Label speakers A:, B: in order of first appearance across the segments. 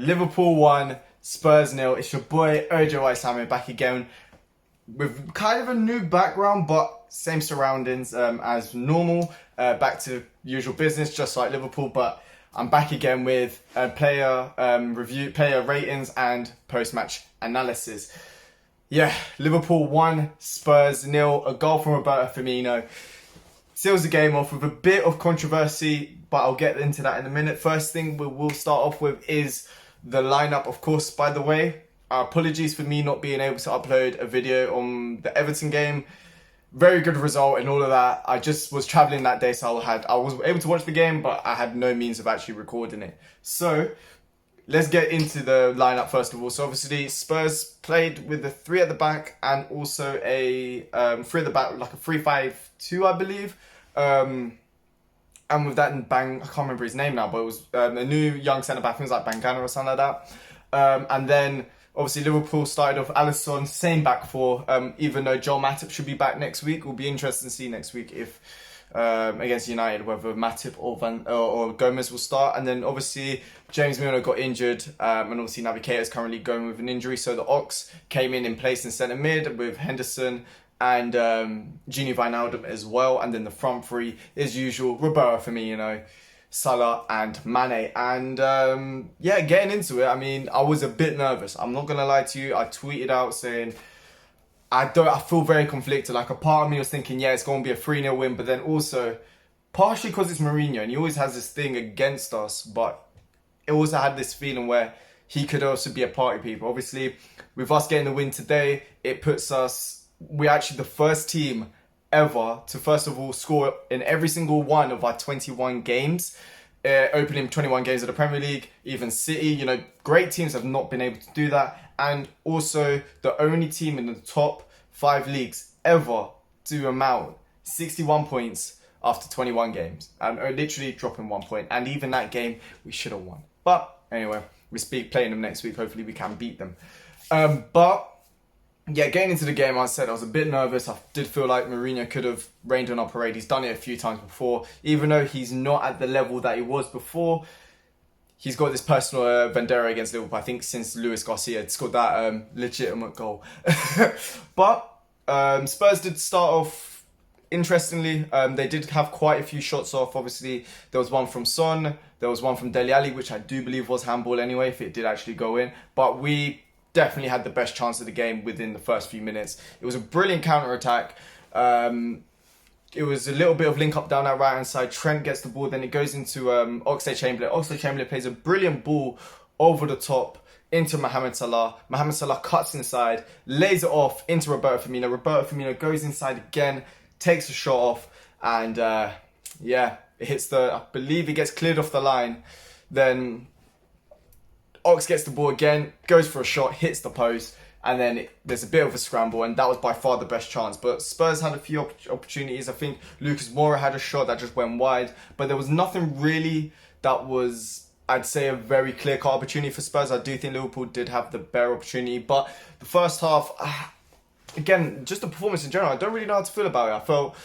A: Liverpool 1, Spurs 0. It's your boy Ojo Isami back again with kind of a new background, but same surroundings as normal. Back to usual business, just like Liverpool, but I'm back again with player review, player ratings, and post-match analysis. Yeah, Liverpool 1, Spurs 0. A goal from Roberto Firmino seals the game off with a bit of controversy, but I'll get into that in a minute. First thing we'll start off with is the lineup. Of course, by the way, apologies for me not being able to upload a video on the Everton game. Very good result and all of that. I just was travelling that day, so I was able to watch the game, but I had no means of actually recording it. So let's get into the lineup first of all. So obviously Spurs played with a 3 at the back and also a 3 at the back, like a 3-5-2, I believe. And with that, I can't remember his name now, but it was a new young centre back. I think it was like Bangana or something like that. And then obviously Liverpool started off Alisson, same back four. Even though Joel Matip should be back next week, will be interesting to see next week if against United whether Matip or Gomez will start. And then obviously James Milner got injured, and obviously Naby Keita is currently going with an injury. So the Ox came in place in centre mid with Henderson and Gini Wijnaldum as well. And then the front three, as usual, Roberto Firmino, Salah and Mane. And yeah, getting into it, I mean, I was a bit nervous. I'm not going to lie to you. I tweeted out saying, I feel very conflicted. Like, a part of me was thinking, yeah, it's going to be a 3-0 win. But then also, partially because it's Mourinho and he always has this thing against us. But it also had this feeling where he could also be a party people. Obviously, with us getting the win today, it puts us... We're actually the first team ever to, first of all, score in every single one of our 21 games. Opening 21 games of the Premier League, even City, great teams have not been able to do that. And also the only team in the top 5 leagues ever to amount 61 points after 21 games. And literally dropping 1 point. And even that game, we should have won. But anyway, playing them next week. Hopefully we can beat them. But yeah, getting into the game, I said I was a bit nervous. I did feel like Mourinho could have rained on our parade. He's done it a few times before. Even though he's not at the level that he was before, he's got this personal vendetta against Liverpool. I think since Luis Garcia had scored that legitimate goal. But Spurs did start off interestingly. They did have quite a few shots off. Obviously, there was one from Son. There was one from Dele Alli, which I do believe was handball anyway, if it did actually go in. But we definitely had the best chance of the game within the first few minutes. It was a brilliant counter-attack. It was a little bit of link-up down that right-hand side. Trent gets the ball, then it goes into Oxlade-Chamberlain. Oxlade-Chamberlain plays a brilliant ball over the top into Mohamed Salah. Mohamed Salah cuts inside, lays it off into Roberto Firmino. Roberto Firmino goes inside again, takes a shot off, and yeah, it hits I believe it gets cleared off the line. Then Ox gets the ball again, goes for a shot, hits the post, and then there's a bit of a scramble, and that was by far the best chance. But Spurs had a few opportunities. I think Lucas Moura had a shot that just went wide, but there was nothing really that was, I'd say, a very clear-cut opportunity for Spurs. I do think Liverpool did have the better opportunity, but the first half, again, just the performance in general, I don't really know how to feel about it. I felt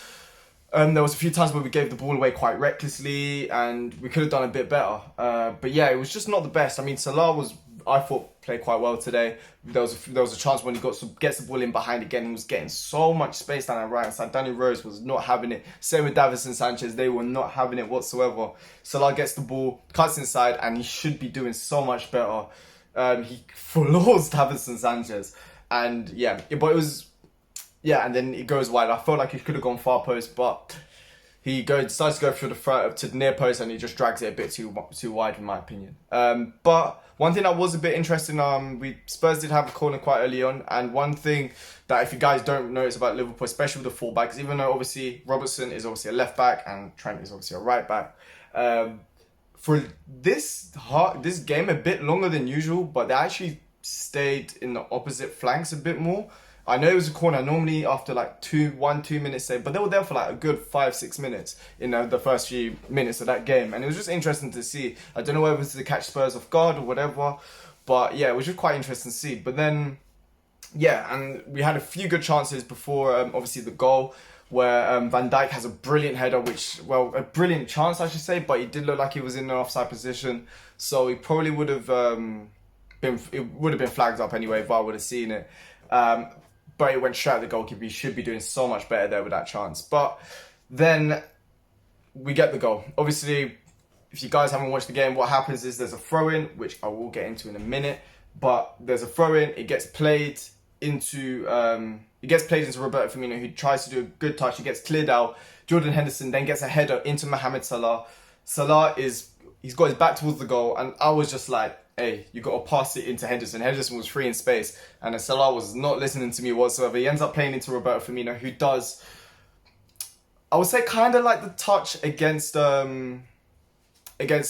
A: there was a few times where we gave the ball away quite recklessly and we could have done a bit better. But yeah, it was just not the best. I mean, Salah I thought, played quite well today. There was a chance when he gets the ball in behind again. He was getting so much space down that right side. Danny Rose was not having it. Same with Davinson Sanchez. They were not having it whatsoever. Salah gets the ball, cuts inside, and he should be doing so much better. He floors Davinson Sanchez. And yeah, but it was... Yeah, and then it goes wide. I felt like he could have gone far post, but he decides to go through the front to the near post, and he just drags it a bit too wide, in my opinion. But one thing that was a bit interesting, Spurs did have a corner quite early on, and one thing that if you guys don't notice about Liverpool, especially with the fullbacks, even though obviously Robertson is obviously a left back and Trent is obviously a right back, for this game a bit longer than usual, but they actually stayed in the opposite flanks a bit more. I know it was a corner normally after like 2 minutes, but they were there for like a good 5-6 minutes in the first few minutes of that game. And it was just interesting to see. I don't know whether it was to catch Spurs off guard or whatever, but yeah, it was just quite interesting to see. But then, yeah, and we had a few good chances before obviously the goal. where Van Dijk has a brilliant header, a brilliant chance, I should say, but he did look like he was in an offside position, so he probably would have been flagged up anyway if I would have seen it. But it went straight at the goalkeeper. He should be doing so much better there with that chance. But then we get the goal. Obviously, if you guys haven't watched the game, what happens is there's a throw-in, which I will get into in a minute. But there's a throw-in. It gets played into Roberto Firmino, who tries to do a good touch. He gets cleared out. Jordan Henderson then gets a header into Mohamed Salah. He's got his back towards the goal, and I was just like, hey, you got to pass it into Henderson. Henderson was free in space, and Salah was not listening to me whatsoever. He ends up playing into Roberto Firmino, who does, I would say, kind of like the touch against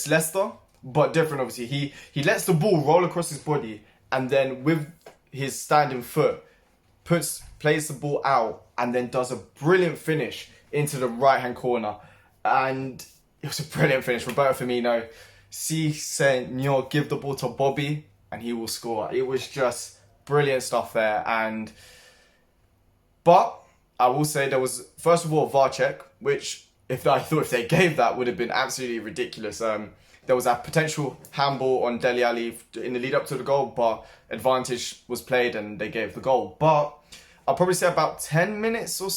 A: Leicester, but different. Obviously, he lets the ball roll across his body, and then with his standing foot, plays the ball out, and then does a brilliant finish into the right-hand corner. And it was a brilliant finish. Roberto Firmino, si senor, give the ball to Bobby, and he will score. It was just brilliant stuff there. But I will say there was, first of all, a VAR check, which if they gave that, would have been absolutely ridiculous. There was a potential handball on Dele Alli in the lead up to the goal, but advantage was played and they gave the goal. But I'll probably say about 10 minutes, or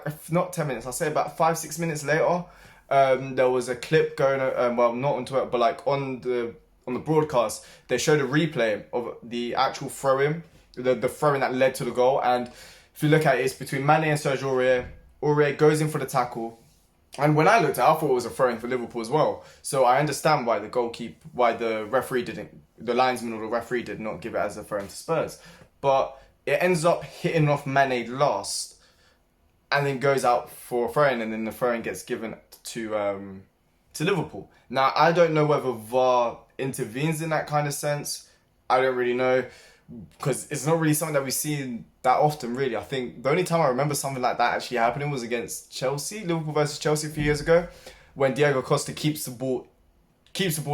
A: if not 10 minutes, I'll say about 5-6 minutes later, there was a clip going, not on Twitter, but like on the broadcast, they showed a replay of the actual throw-in, the throw-in that led to the goal. And if you look at it, it's between Mane and Sergio Aurier. Aurier goes in for the tackle. And when I looked at it, I thought it was a throw-in for Liverpool as well. So I understand why the linesman or the referee did not give it as a throw-in to Spurs. But it ends up hitting off Mane last, and then goes out for a throw-in, and then the throw-in gets given to Liverpool. Now, I don't know whether VAR intervenes in that kind of sense. I don't really know, because it's not really something that we see that often, really. I think the only time I remember something like that actually happening was against Chelsea, Liverpool versus Chelsea a few years ago, when Diego Costa keeps the ball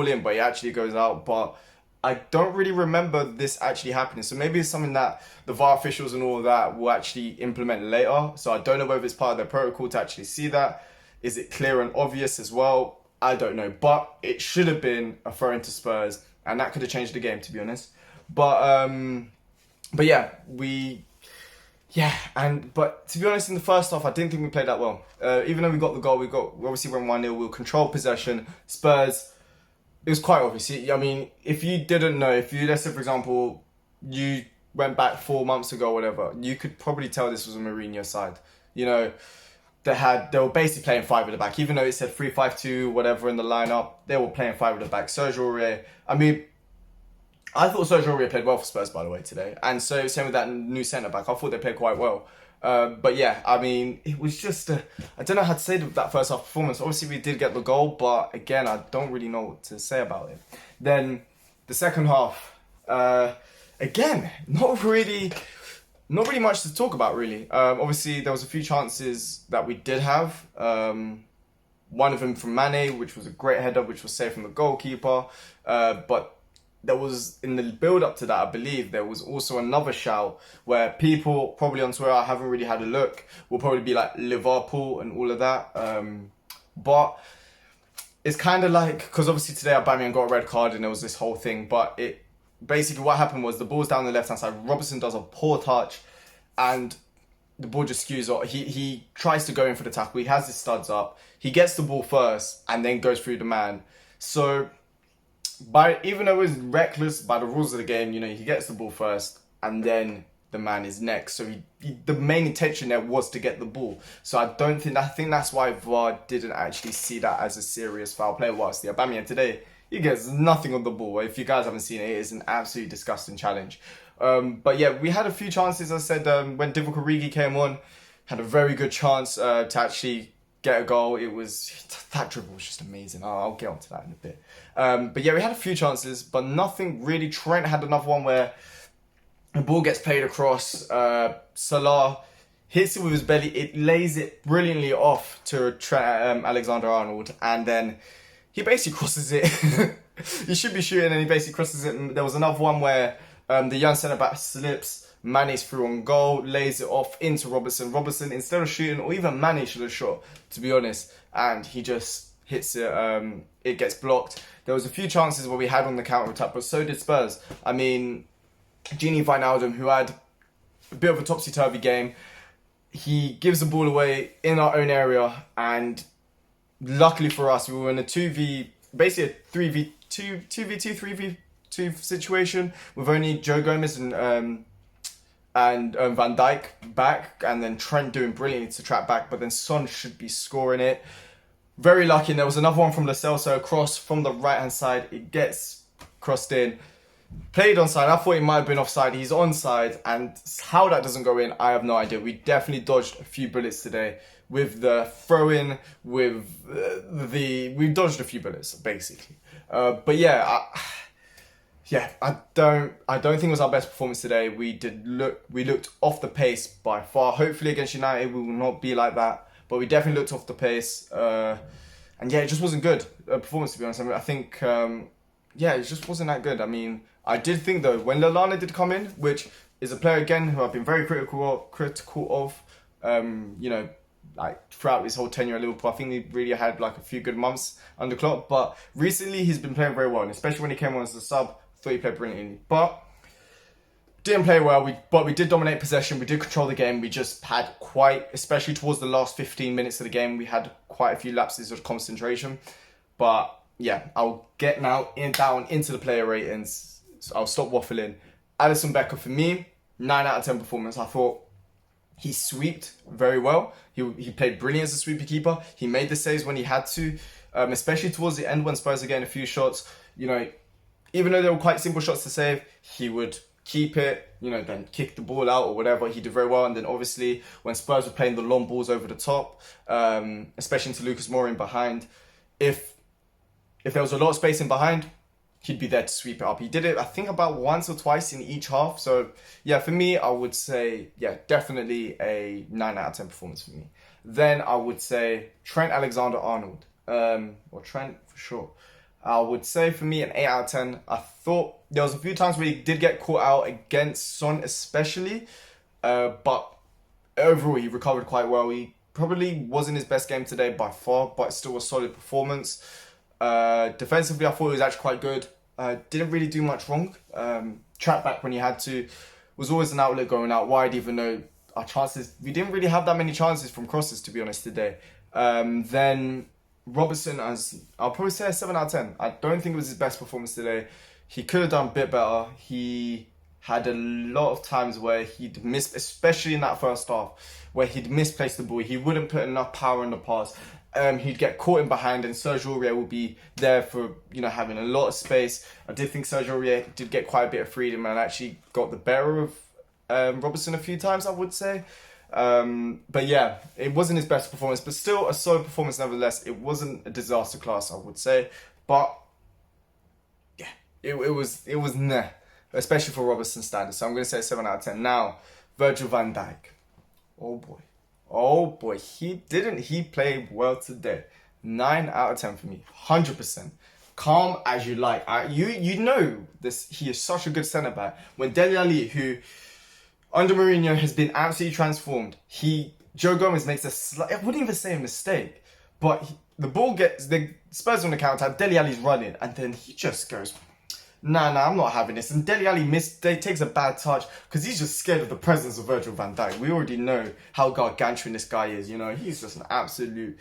A: in, but he actually goes out. But I don't really remember this actually happening. So maybe it's something that the VAR officials and all of that will actually implement later. So I don't know whether it's part of their protocol to actually see that. Is it clear and obvious as well? I don't know. But it should have been a throw-in to Spurs, and that could have changed the game, to be honest. But to be honest, in the first half, I didn't think we played that well. Even though we got the goal, we obviously went 1-0, we controlled possession. Spurs, it was quite obvious. I mean, if you didn't know, let's say, for example, you went back 4 months ago or whatever, you could probably tell this was a Mourinho side. You know, they were basically playing 5 at the back. Even though it said 3-5-2, whatever in the lineup, they were playing 5 at the back. Sergio Aurier, I thought Sergio Aurier played well for Spurs, by the way, today. And so, same with that new centre-back. I thought they played quite well. But yeah, it was just, I don't know how to say that first half performance. Obviously, we did get the goal, but again, I don't really know what to say about it. Then, the second half, again, not really much to talk about, really. Obviously, there was a few chances that we did have. One of them from Mane, which was a great header, which was saved from the goalkeeper. But there was, in the build-up to that, I believe, there was also another shout where people, probably on Twitter, I haven't really had a look, will probably be like Liverpool and all of that. But it's kind of like, because obviously today Aubameyang got a red card and there was this whole thing, but basically what happened was the ball's down the left-hand side, Robertson does a poor touch, and the ball just skews off. He tries to go in for the tackle, he has his studs up, he gets the ball first, and then goes through the man. So, even though it was reckless by the rules of the game, he gets the ball first and then the man is next. So the main intention there was to get the ball. So I think that's why VAR didn't actually see that as a serious foul play. Whilst the Aubameyang today, he gets nothing on the ball. If you guys haven't seen it, it is an absolutely disgusting challenge. But yeah, we had a few chances. As I said, when Divock Origi came on, had a very good chance to actually get a goal. That dribble was just amazing. I'll get onto that in a bit. But yeah, we had a few chances, but nothing really. Trent had another one where the ball gets played across. Salah hits it with his belly. It lays it brilliantly off to Alexander-Arnold, and then he basically crosses it. He should be shooting, and he basically crosses it. And there was another one where the young centre-back slips. Mane's through on goal, lays it off into Robertson. Robertson, instead of shooting, or even Mane should have shot, to be honest, and he just hits it. It gets blocked. There was a few chances where we had on the counter attack, but so did Spurs. I mean, Gini Wijnaldum, who had a bit of a topsy-turvy game, he gives the ball away in our own area, and luckily for us, we were in a 2v, basically a 3v2, 3v2 situation with only Joe Gomez and Van Dijk back, and then Trent doing brilliantly to track back, but then Son should be scoring it. Very lucky, and there was another one from Lo Celso across from the right-hand side. It gets crossed in. Played onside. I thought it might have been offside. He's onside, and how that doesn't go in, I have no idea. We definitely dodged a few bullets today with the throw-in, with we dodged a few bullets basically. But yeah, I don't think it was our best performance today. We looked off the pace by far. Hopefully against United we will not be like that, but we definitely looked off the pace. And yeah, it just wasn't good performance, to be honest. I mean, I think it just wasn't that good. I mean, I did think though, when Lallana did come in, which is a player again who I've been very critical of, like throughout his whole tenure at Liverpool, I think he really had like a few good months under Klopp. But recently he's been playing very well, and especially when he came on as a sub, thought he played brilliantly. But didn't play well. But we did dominate possession. We did control the game. We just had especially towards the last 15 minutes of the game, we had quite a few lapses of concentration. But yeah, I'll get now down into the player ratings. So I'll stop waffling. Alisson Becker, for me, 9 out of 10 performance. I thought he sweeped very well. He played brilliant as a sweeper keeper. He made the saves when he had to, especially towards the end when Spurs were getting a few shots. You know, even though they were quite simple shots to save, he would keep it, then kick the ball out or whatever. He did very well. And then obviously when Spurs were playing the long balls over the top, especially into Lucas Moura in behind, if there was a lot of space in behind, he'd be there to sweep it up. He did it, I think, about once or twice in each half. So, yeah, for me, I would say, definitely a 9 out of 10 performance for me. Then I would say Trent Alexander-Arnold, or Trent for sure. I would say for me an 8 out of 10. I thought there was a few times where he did get caught out against Son especially, but overall he recovered quite well. He probably wasn't his best game today by far, but still a solid performance. Defensively, I thought he was actually quite good. Didn't really do much wrong. Track back when he had to. Was always an outlet going out wide, even though our chances, we didn't really have that many chances from crosses, to be honest, today. Then Robertson, I'll probably say a 7 out of 10. I don't think it was his best performance today. He could have done a bit better. He had a lot of times where he'd missed, especially in that first half, where he'd misplaced the ball. He wouldn't put enough power in the pass. He'd get caught in behind, and Sergio Aurier will be there for, having a lot of space. I did think Sergio Aurier did get quite a bit of freedom and actually got the better of Robertson a few times, I would say. But yeah, it wasn't his best performance, but still a solid performance nevertheless. It wasn't a disaster class, I would say. But yeah, it was nah, especially for Robertson standards. So I'm going to say 7 out of 10. Now, Virgil van Dijk. Oh boy, he played well today. 9 out of 10 for me, 100%. Calm as you like. You know this. He is such a good centre back. When Dele Alli, who under Mourinho has been absolutely transformed, Joe Gomez makes I wouldn't even say a mistake, but the ball gets the Spurs on the counter. Dele Alli's running, and then he just goes, Nah, I'm not having this. And Dele Alli takes a bad touch because he's just scared of the presence of Virgil van Dijk. We already know how gargantuan this guy is. He's just an absolute.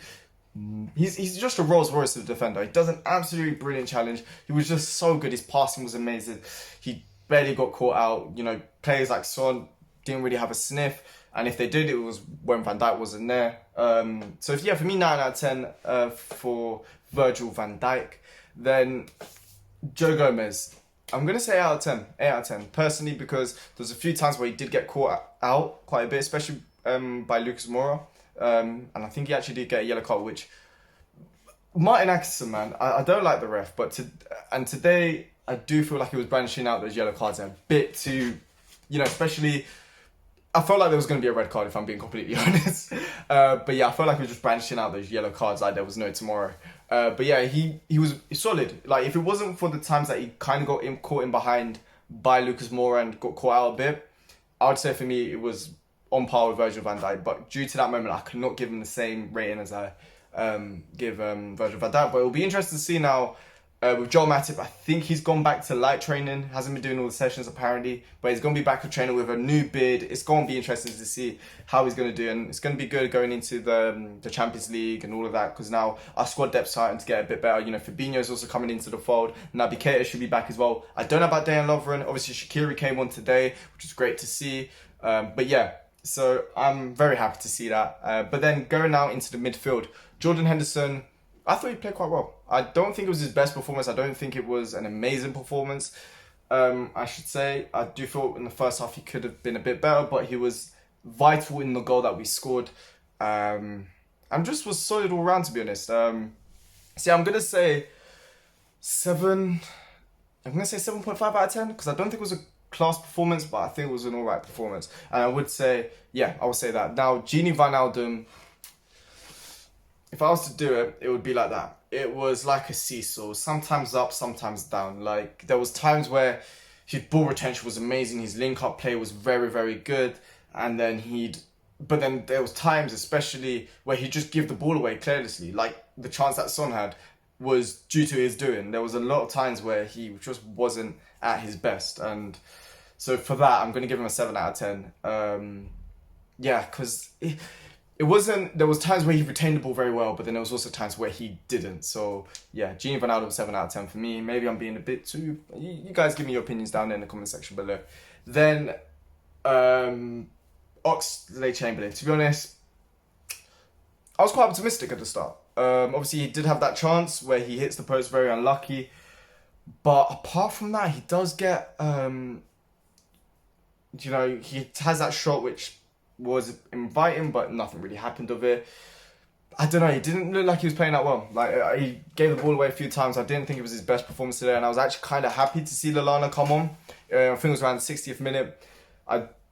A: He's just a Rolls Royce of the defender. He does an absolutely brilliant challenge. He was just so good. His passing was amazing. He barely got caught out. Players like Son didn't really have a sniff. And if they did, it was when Van Dijk wasn't there. So yeah, for me, 9 out of 10 for Virgil van Dijk. Then Joe Gomez, I'm going to say 8 out of 10. Personally, because there's a few times where he did get caught out quite a bit, especially by Lucas Moura. And I think he actually did get a yellow card, which Martin Atkinson, man, I don't like the ref, but today I do feel like he was brandishing out those yellow cards a bit too, especially, I felt like there was going to be a red card if I'm being completely honest. But yeah, I felt like he was just brandishing out those yellow cards like there was no tomorrow. But yeah, he was solid. Like, if it wasn't for the times that he kind of got caught in behind by Lucas Moura and got caught out a bit, I would say for me it was on par with Virgil van Dijk, but due to that moment, I could not give him the same rating as I give Virgil van Dijk. But it'll be interesting to see now with Joel Matip. I think he's gone back to light training, hasn't been doing all the sessions apparently, but he's going to be back to training with a new beard. It's going to be interesting to see how he's going to do, and it's going to be good going into the Champions League and all of that, because now our squad depth's starting to get a bit better. You know, Fabinho's also coming into the fold. Naby Keita should be back as well. I don't know about Dejan Lovren. Obviously, Shaqiri came on today, which is great to see. But yeah, so I'm very happy to see that. But then going now into the midfield, Jordan Henderson, I thought he played quite well. I don't think it was his best performance. I don't think it was an amazing performance. I should say, I do feel in the first half he could have been a bit better, but he was vital in the goal that we scored. And just was solid all round, to be honest. I'm going to say 7. I'm going to say 7.5 out of 10, because I don't think it was a class performance, but I think it was an alright performance. And I would say, I would say that. Now, Gini Wijnaldum, if I was to do it, it would be like that. It was like a seesaw, sometimes up, sometimes down. Like, there was times where his ball retention was amazing, his link-up play was very, very good, and then but then there was times, especially, where he'd just give the ball away carelessly. Like, the chance that Son had was due to his doing. There was a lot of times where he just wasn't at his best, and so for that, I'm going to give him a 7 out of 10. Because it wasn't. There was times where he retained the ball very well, but then there was also times where he didn't. So yeah, Gini Wijnaldum 7 out of 10 for me. Maybe I'm being a bit too. You guys give me your opinions down there in the comment section below. Then Oxlade-Chamberlain. To be honest, I was quite optimistic at the start. Obviously, he did have that chance where he hits the post, very unlucky. But apart from that, he does get. He has that shot which was inviting, but nothing really happened of it. I don't know, he didn't look like he was playing that well. Like, he gave the ball away a few times. I didn't think it was his best performance today, and I was actually kind of happy to see Lallana come on. I think it was around the 60th minute.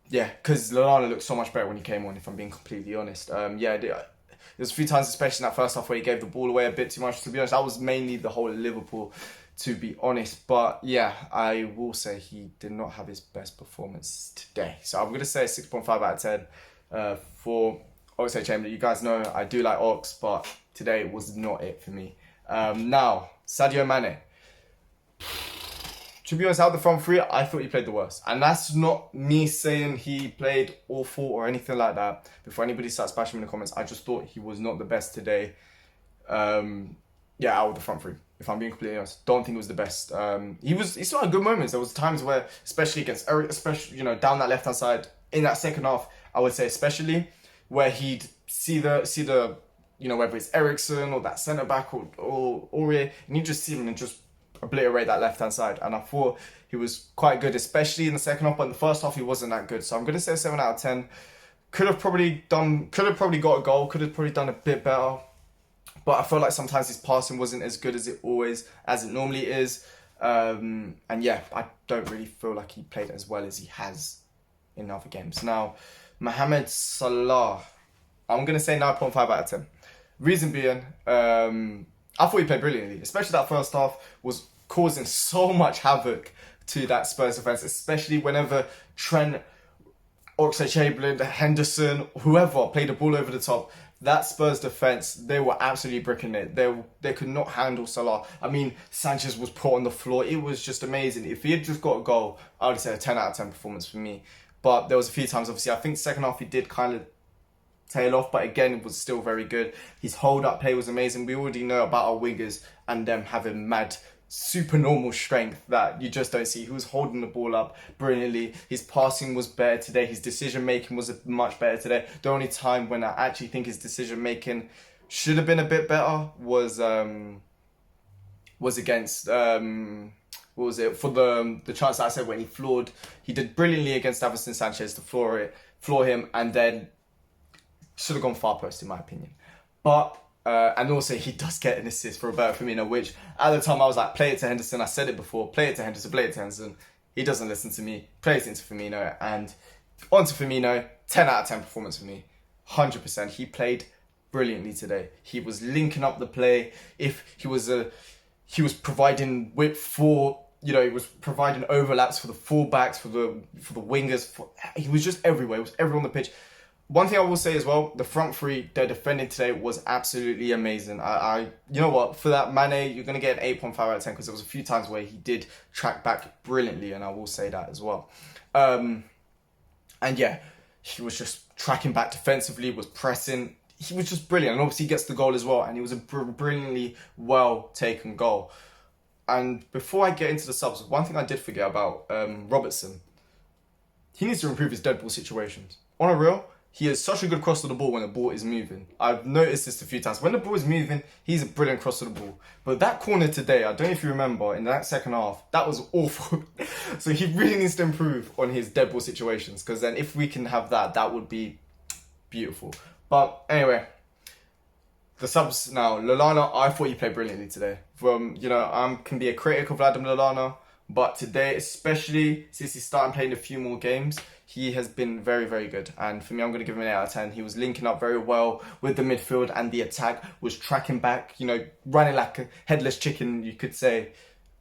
A: Because Lallana looked so much better when he came on, if I'm being completely honest. There's a few times, especially in that first half, where he gave the ball away a bit too much. To be honest, that was mainly the whole of Liverpool, to be honest. But yeah, I will say he did not have his best performance today. So I'm going to say 6.5 out of 10 for Oxlade-Chamberlain. You guys know I do like Ox, but today was not it for me. Now, Sadio Mane. To be honest, out of the front three, I thought he played the worst. And that's not me saying he played awful or anything like that. Before anybody starts bashing me in the comments, I just thought he was not the best today. Out of the front three, if I'm being completely honest. Don't think it was the best. He still had good moments. There was times where, especially against Eric, down that left-hand side, in that second half, I would say especially, where he'd see the whether it's Ericsson or that centre-back or Aurier, and you just see him and just obliterate that left-hand side. And I thought he was quite good, especially in the second half, but in the first half he wasn't that good. So I'm going to say 7 out of 10. Could have probably got a goal, could have probably done a bit better. But I feel like sometimes his passing wasn't as good as it normally is. I don't really feel like he played as well as he has in other games. Now, Mohamed Salah, I'm going to say 9.5 out of 10. Reason being, I thought he played brilliantly, especially that first half was causing so much havoc to that Spurs defence, especially whenever Trent, Oxlade-Chamberlain, Henderson, whoever played the ball over the top. That Spurs defence, they were absolutely bricking it. They could not handle Salah. I mean, Sanchez was put on the floor. It was just amazing. If he had just got a goal, I would say a 10 out of 10 performance for me. But there was a few times, obviously, I think second half he did kind of tail off, but again, it was still very good. His hold-up play was amazing. We already know about our wingers and them having mad, super normal strength that you just don't see. He was holding the ball up brilliantly. His passing was better today. His decision-making was much better today. The only time when I actually think his decision-making should have been a bit better was against... what was it? For the chance that I said when he did brilliantly against Davinson Sanchez to floor him, and then should have gone far post in my opinion. But and also he does get an assist for Roberto Firmino, which at the time I was like, play it to Henderson. I said it before, play it to Henderson, play it to Henderson. He doesn't listen to me. Play it into Firmino, and onto Firmino. 10 out of 10 performance for me, 100%. He played brilliantly today. He was linking up the play. If he was providing width for You know, he was providing overlaps for the fullbacks, for the wingers. He was just everywhere. He was everywhere on the pitch. One thing I will say as well, the front three, their defending today was absolutely amazing. You know what, for that Mane, you're going to get an 8.5 out of 10 because there was a few times where he did track back brilliantly, and I will say that as well. And yeah, he was just tracking back defensively, was pressing. He was just brilliant, and obviously he gets the goal as well, and it was a brilliantly well taken goal. And before I get into the subs, one thing I did forget about Robertson, he needs to improve his dead ball situations. On a real, he is such a good cross to the ball when the ball is moving. I've noticed this a few times. When the ball is moving, he's a brilliant cross to the ball. But that corner today, I don't know if you remember, in that second half, that was awful. So he really needs to improve on his dead ball situations, because then if we can have that, that would be beautiful. But anyway, the subs now. Lallana, I thought he played brilliantly today. You know, I can be a critic of Vladimir Lallana, but today, especially since he's starting playing a few more games, he has been very, very good. And for me, I'm going to give him an 8 out of 10. He was linking up very well with the midfield, and the attack was tracking back, you know, running like a headless chicken, you could say,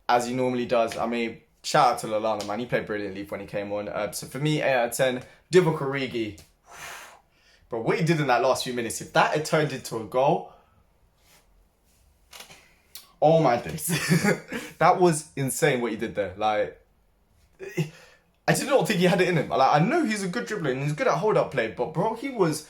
A: as he normally does. I mean, shout out to Lallana, man. He played brilliantly when he came on. So for me, 8 out of 10. Divock Origi. But what he did in that last few minutes, if that had turned into a goal, oh my days. That was insane what he did there. Like, I did not think he had it in him. Like, I know he's a good dribbler and he's good at hold-up play, but bro, he was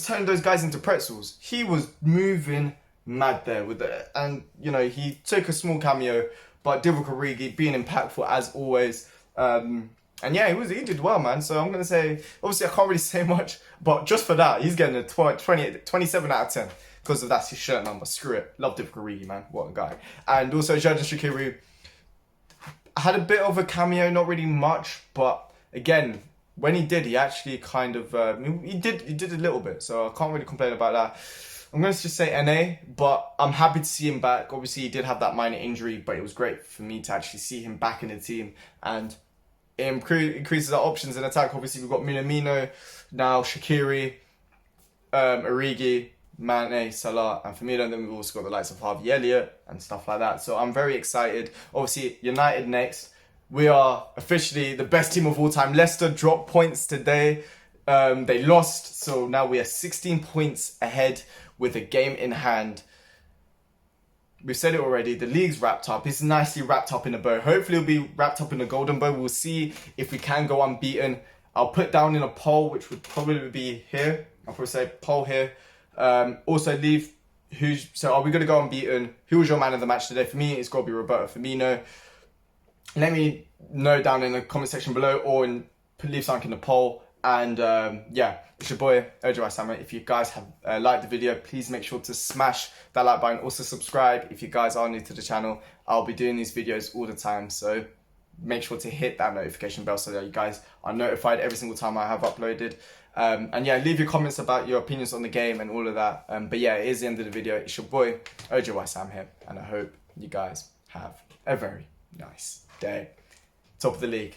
A: turning those guys into pretzels. He was moving mad there with it, and you know, he took a small cameo, but Divock Origi being impactful as always. And yeah, he did well, man. So I'm gonna say, obviously I can't really say much, but just for that, he's getting a 27 out of 10 because of that's his shirt number. Screw it, love Divock Origi, man. What a guy. And also Xherdan Shaqiri had a bit of a cameo, not really much, but again, when he did, he actually kind of he did a little bit, so I can't really complain about that. I'm going to just say NA, but I'm happy to see him back. Obviously, he did have that minor injury, but it was great for me to actually see him back in the team, and it increases our options in attack. Obviously, we've got Minamino, now Shaqiri, Origi, Mane, Salah, and Firmino, and then we've also got the likes of Harvey Elliott and stuff like that. So I'm very excited. Obviously, United next. We are officially the best team of all time. Leicester dropped points today. They lost, so now we are 16 points ahead with a game in hand. We've said it already, the league's wrapped up. It's nicely wrapped up in a bow. Hopefully it'll be wrapped up in a golden bow. We'll see if we can go unbeaten. I'll put down in a poll, which would probably be here. I'll probably say poll here. Also leave so are we going to go unbeaten? Who was your man of the match today? For me, it's got to be Roberto Firmino. Let me know down in the comment section below, or leave something in the poll. And yeah, it's your boy Ojo Asama. If you guys have liked the video, please make sure to smash that like button. Also subscribe if you guys are new to the channel. I'll be doing these videos all the time, so make sure to hit that notification bell so that you guys are notified every single time I have uploaded. And yeah, leave your comments about your opinions on the game and all of that. But yeah, it is the end of the video. It's your boy Ojo Sam here, and I hope you guys have a very nice day. Top of the league.